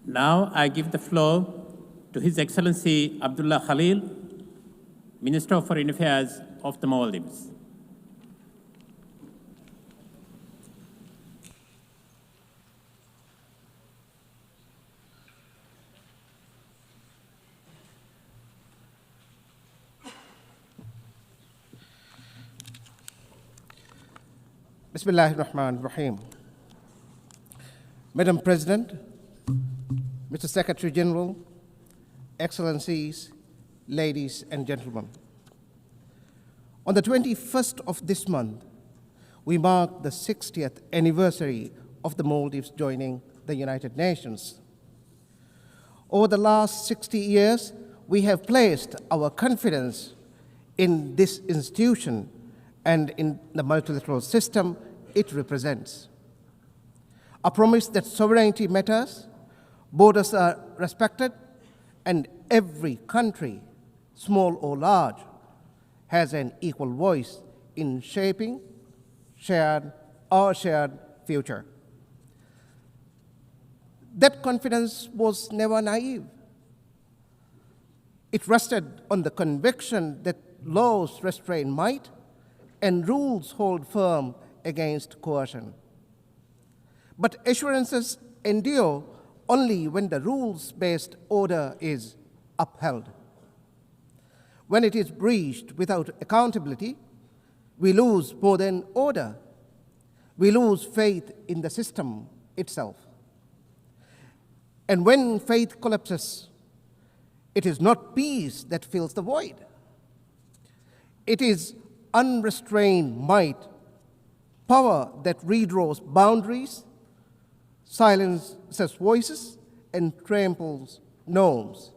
Now I give the floor to His Excellency Abdulla Khaleel, Minister of Foreign Affairs of the Maldives. Bismillahir Rahmanir Rahim. Madam President, Mr. Secretary General, Excellencies, ladies and gentlemen. On the 21st of this month, we mark the 60th anniversary of the Maldives joining the United Nations. Over the last 60 years, we have placed our confidence in this institution and in the multilateral system it represents. A promise that sovereignty matters, borders are respected, and every country, small or large, has an equal voice in shaping our shared future. That confidence was never naive. It rested on the conviction that laws restrain might and rules hold firm against coercion. But assurances endure only when the rules-based order is upheld. When it is breached without accountability, we lose more than order. We lose faith in the system itself. And when faith collapses, it is not peace that fills the void. It is unrestrained might, power that redraws boundaries, silences voices, and tramples norms.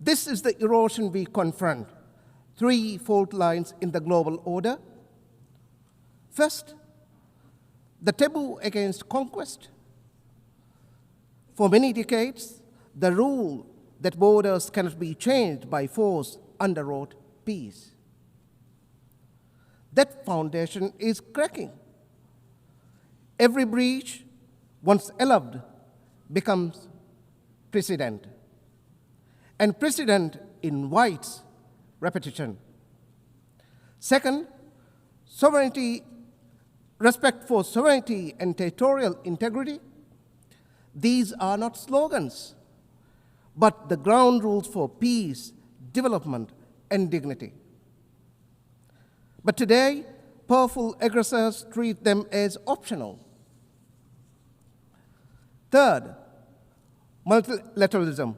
This is the erosion we confront. Three fault lines in the global order. First, the taboo against conquest. For many decades, the rule that borders cannot be changed by force underwrote peace. That foundation is cracking. Every breach, once allowed, becomes precedent. And precedent invites repetition. Second, sovereignty, respect for sovereignty and territorial integrity. These are not slogans, but the ground rules for peace, development, and dignity. But today, powerful aggressors treat them as optional. Third, multilateralism.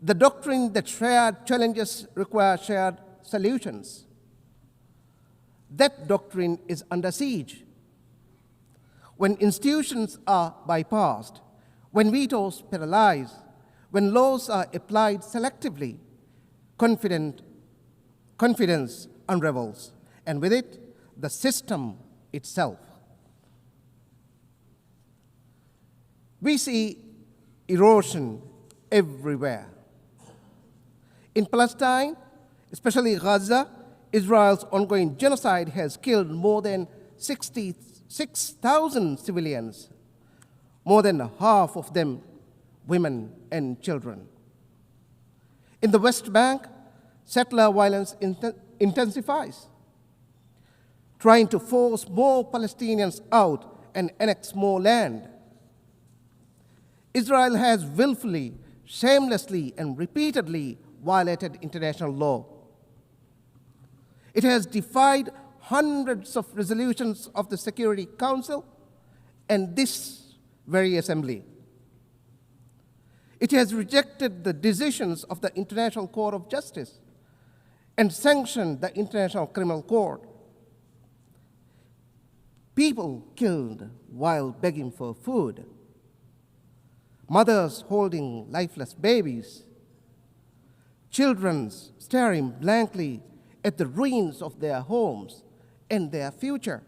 The doctrine that shared challenges require shared solutions. That doctrine is under siege. When institutions are bypassed, when vetoes paralyze, when laws are applied selectively, confidence unravels, and with it, the system itself. We see erosion everywhere. In Palestine, especially Gaza, Israel's ongoing genocide has killed more than 66,000 civilians, more than half of them women and children. In the West Bank, settler violence intensifies, trying to force more Palestinians out and annex more land. Israel has willfully, shamelessly, and repeatedly violated international law. It has defied hundreds of resolutions of the Security Council and this very assembly. It has rejected the decisions of the International Court of Justice and sanctioned the International Criminal Court. People killed while begging for food. Mothers holding lifeless babies. Children staring blankly at the ruins of their homes and their future.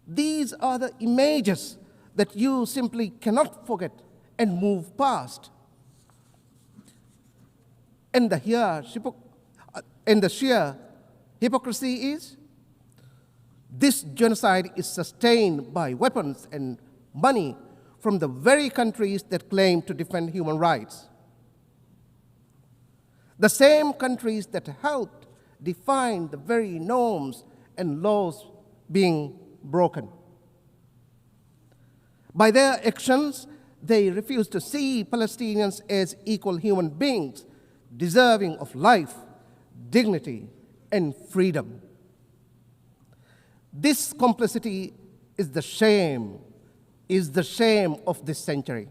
These are the images that you simply cannot forget and move past. And the sheer hypocrisy is This genocide is sustained by weapons and money from the very countries that claim to defend human rights. The same countries that helped define the very norms and laws being broken. By their actions, they refuse to see Palestinians as equal human beings, deserving of life, dignity, and freedom. This complicity is the shame of this century.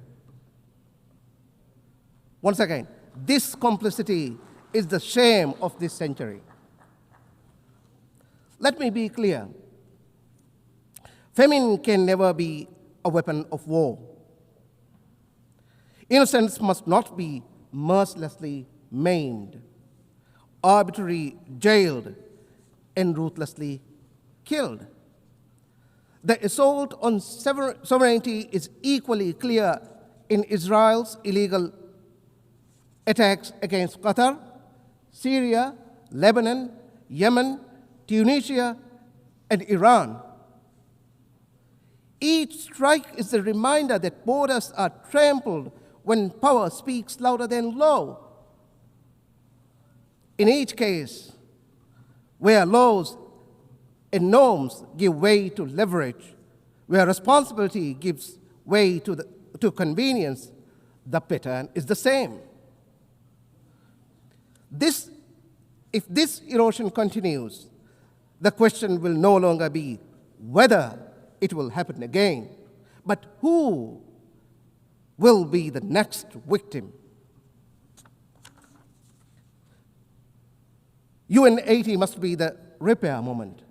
Once again, this complicity is the shame of this century. Let me be clear. Famine can never be a weapon of war. Innocents must not be mercilessly maimed, arbitrarily jailed, and ruthlessly killed. The assault on sovereignty is equally clear in Israel's illegal attacks against Qatar, Syria, Lebanon, Yemen, Tunisia, and Iran. Each strike is a reminder that borders are trampled when power speaks louder than law. In each case, where laws and norms give way to leverage, where responsibility gives way to convenience, the pattern is the same. If this erosion continues, the question will no longer be whether it will happen again, but who will be the next victim. UN80 must be the repair moment,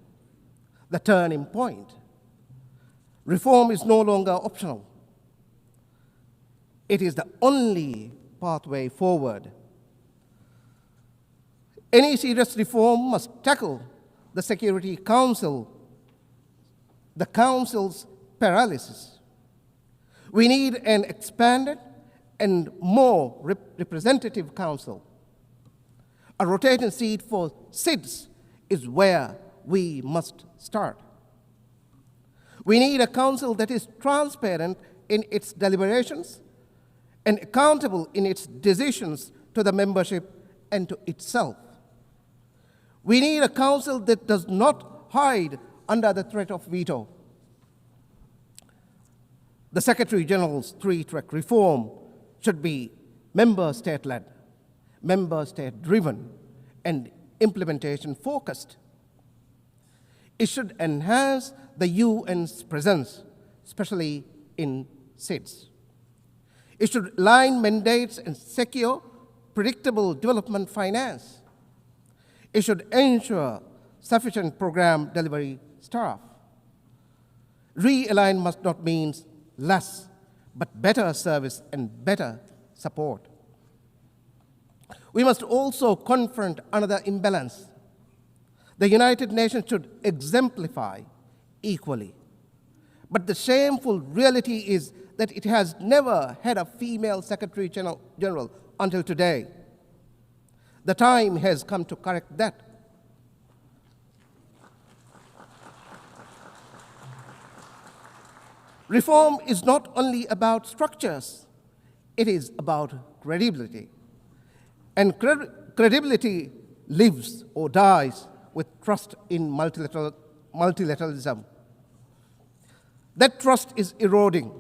the turning point. Reform is no longer optional. It is the only pathway forward. Any serious reform must tackle the Security Council, the Council's paralysis. We need an expanded and more representative council. A rotating seat for SIDS is where we must start. We need a council that is transparent in its deliberations and accountable in its decisions to the membership and to itself. We need a council that does not hide under the threat of veto. The Secretary General's three-track reform should be member state-led, member state-driven, and implementation-focused. It should enhance the UN's presence, especially in SIDS. It should align mandates and secure predictable development finance. It should ensure sufficient program delivery staff. Realign must not mean less, but better service and better support. We must also confront another imbalance. The United Nations should exemplify equally. But the shameful reality is that it has never had a female Secretary General until today. The time has come to correct that. Reform is not only about structures, it is about credibility. And credibility lives or dies with trust in multilateralism. That trust is eroding,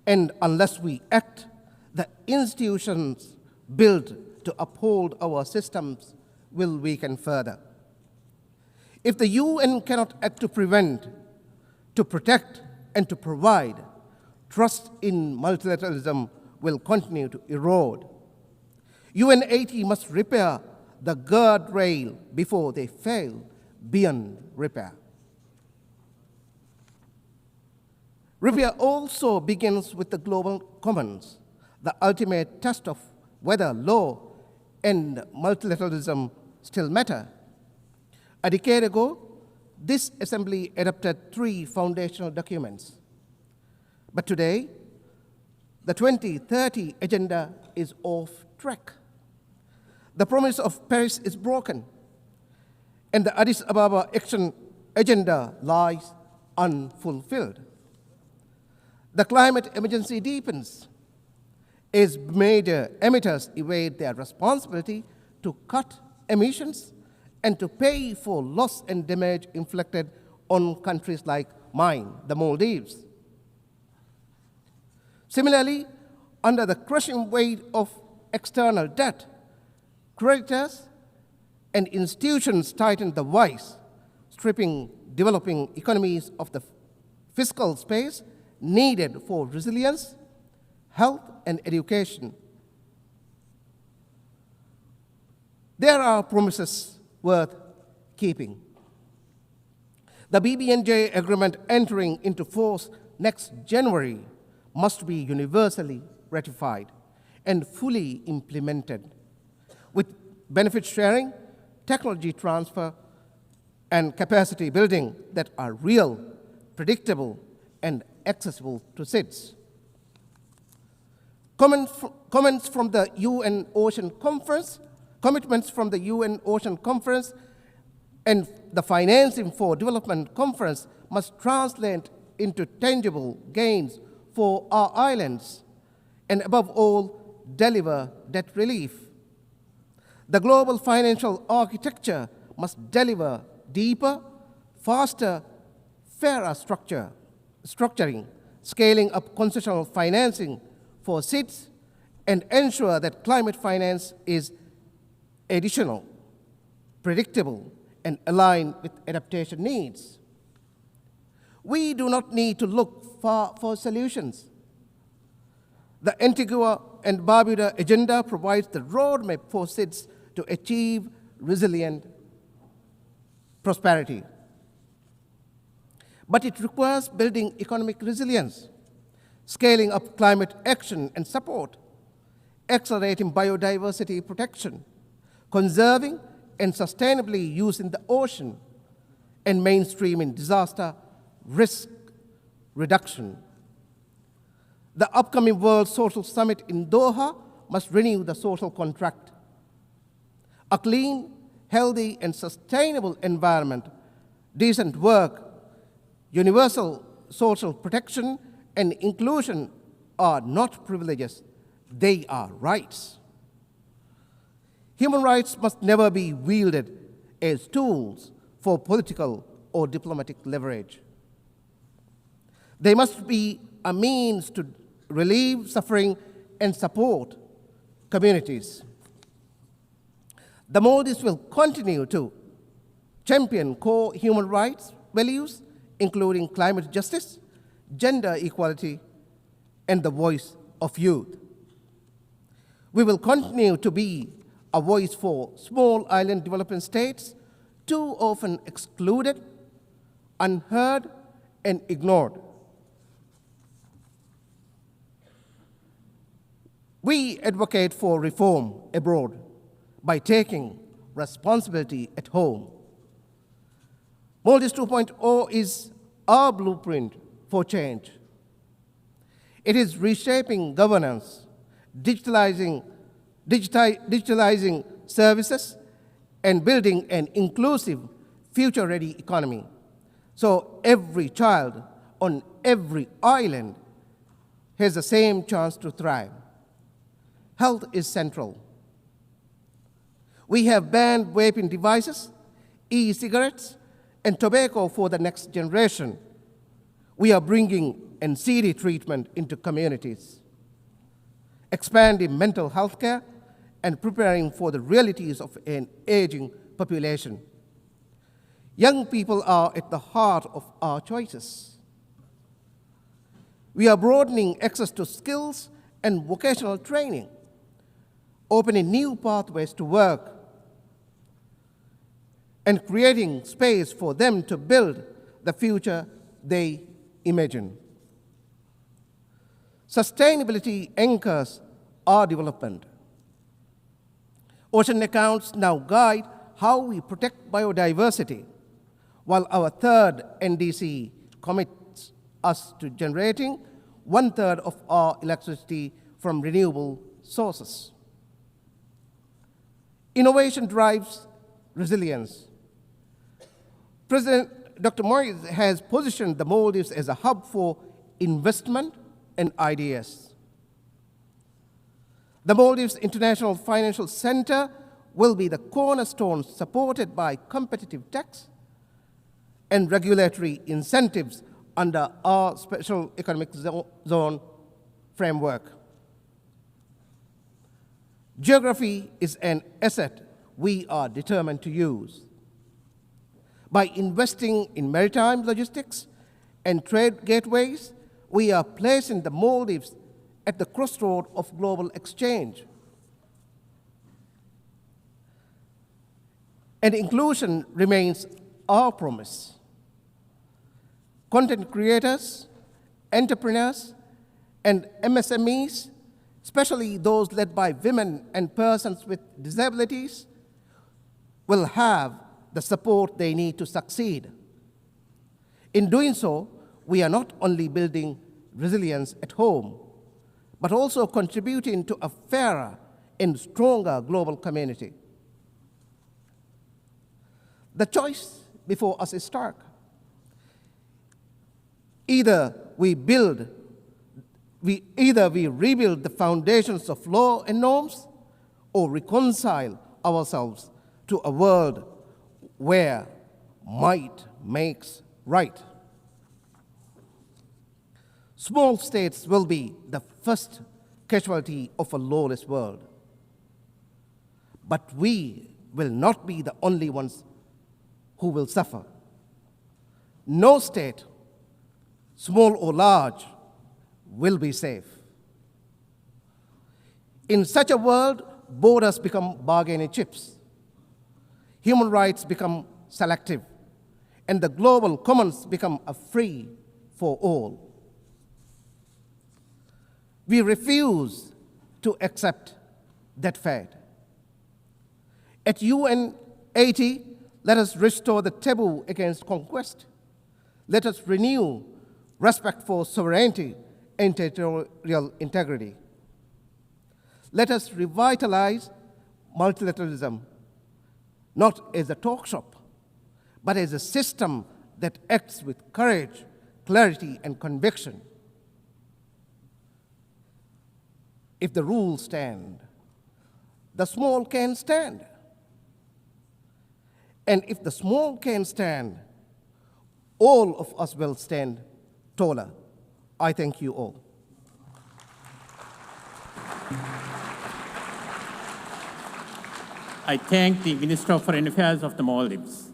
and unless we act, the institutions built to uphold our systems will weaken further. If the UN cannot act to prevent, to protect, and to provide, trust in multilateralism will continue to erode. UN80 must repair the guardrail before they fail beyond repair. Repair also begins with the global commons, the ultimate test of whether law and multilateralism still matter. A decade ago, this assembly adopted 3 foundational documents. But today, the 2030 agenda is off track. The promise of Paris is broken, and the Addis Ababa agenda lies unfulfilled. The climate emergency deepens as major emitters evade their responsibility to cut emissions and to pay for loss and damage inflicted on countries like mine, the Maldives. Similarly, under the crushing weight of external debt, creditors and institutions tighten the vice, stripping developing economies of the fiscal space needed for resilience, health, and education. There are promises worth keeping. The BBNJ agreement entering into force next January must be universally ratified and fully implemented, with benefit sharing, technology transfer, and capacity building that are real, predictable, and accessible to SIDS. Comments from the UN Ocean Conference, commitments from the UN Ocean Conference, and the Financing for Development Conference must translate into tangible gains for our islands, and above all, deliver debt relief. The global financial architecture must deliver deeper, faster, fairer structuring, scaling up concessional financing for SIDS, and ensure that climate finance is additional, predictable, and aligned with adaptation needs. We do not need to look far for solutions. The Antigua and Barbuda agenda provides the roadmap for SIDS to achieve resilient prosperity. But it requires building economic resilience, scaling up climate action and support, accelerating biodiversity protection, conserving and sustainably using the ocean, and mainstreaming disaster risk reduction. The upcoming World Social Summit in Doha must renew the social contract. A clean, healthy, and sustainable environment, decent work, universal social protection, and inclusion are not privileges, they are rights. Human rights must never be wielded as tools for political or diplomatic leverage. They must be a means to relieve suffering and support communities. The Maldives will continue to champion core human rights values, including climate justice, gender equality, and the voice of youth. We will continue to be a voice for small island developing states, too often excluded, unheard, and ignored. We advocate for reform abroad by taking responsibility at home. Maldives 2.0 is our blueprint for change. It is reshaping governance, digitalizing services, and building an inclusive, future-ready economy. So every child on every island has the same chance to thrive. Health is central. We have banned vaping devices, e-cigarettes, and tobacco for the next generation. We are bringing NCD treatment into communities, expanding mental health care, and preparing for the realities of an aging population. Young people are at the heart of our choices. We are broadening access to skills and vocational training, opening new pathways to work, and creating space for them to build the future they imagine. Sustainability anchors our development. Ocean accounts now guide how we protect biodiversity, while our third NDC commits us to generating 1/3 of our electricity from renewable sources. Innovation drives resilience. Dr. Moise has positioned the Maldives as a hub for investment and ideas. The Maldives International Financial Center will be the cornerstone, supported by competitive tax and regulatory incentives under our special economic zone framework. Geography is an asset we are determined to use. By investing in maritime logistics and trade gateways, we are placing the Maldives at the crossroad of global exchange. And inclusion remains our promise. Content creators, entrepreneurs, and MSMEs, especially those led by women and persons with disabilities, will have the support they need to succeed. In doing so, we are not only building resilience at home, but also contributing to a fairer and stronger global community. The choice before us is stark. Either we rebuild the foundations of law and norms, or reconcile ourselves to a world where might makes right. Small states will be the first casualty of a lawless world. But we will not be the only ones who will suffer. No state, small or large, will be safe. In such a world, borders become bargaining chips. Human rights become selective, and the global commons become a free for all. We refuse to accept that fate. At UNGA, let us restore the taboo against conquest. Let us renew respect for sovereignty and territorial integrity. Let us revitalize multilateralism, not as a talk shop, but as a system that acts with courage, clarity, and conviction. If the rules stand, the small can stand. And if the small can stand, all of us will stand taller. I thank you all. I thank the Minister of Foreign Affairs of the Maldives.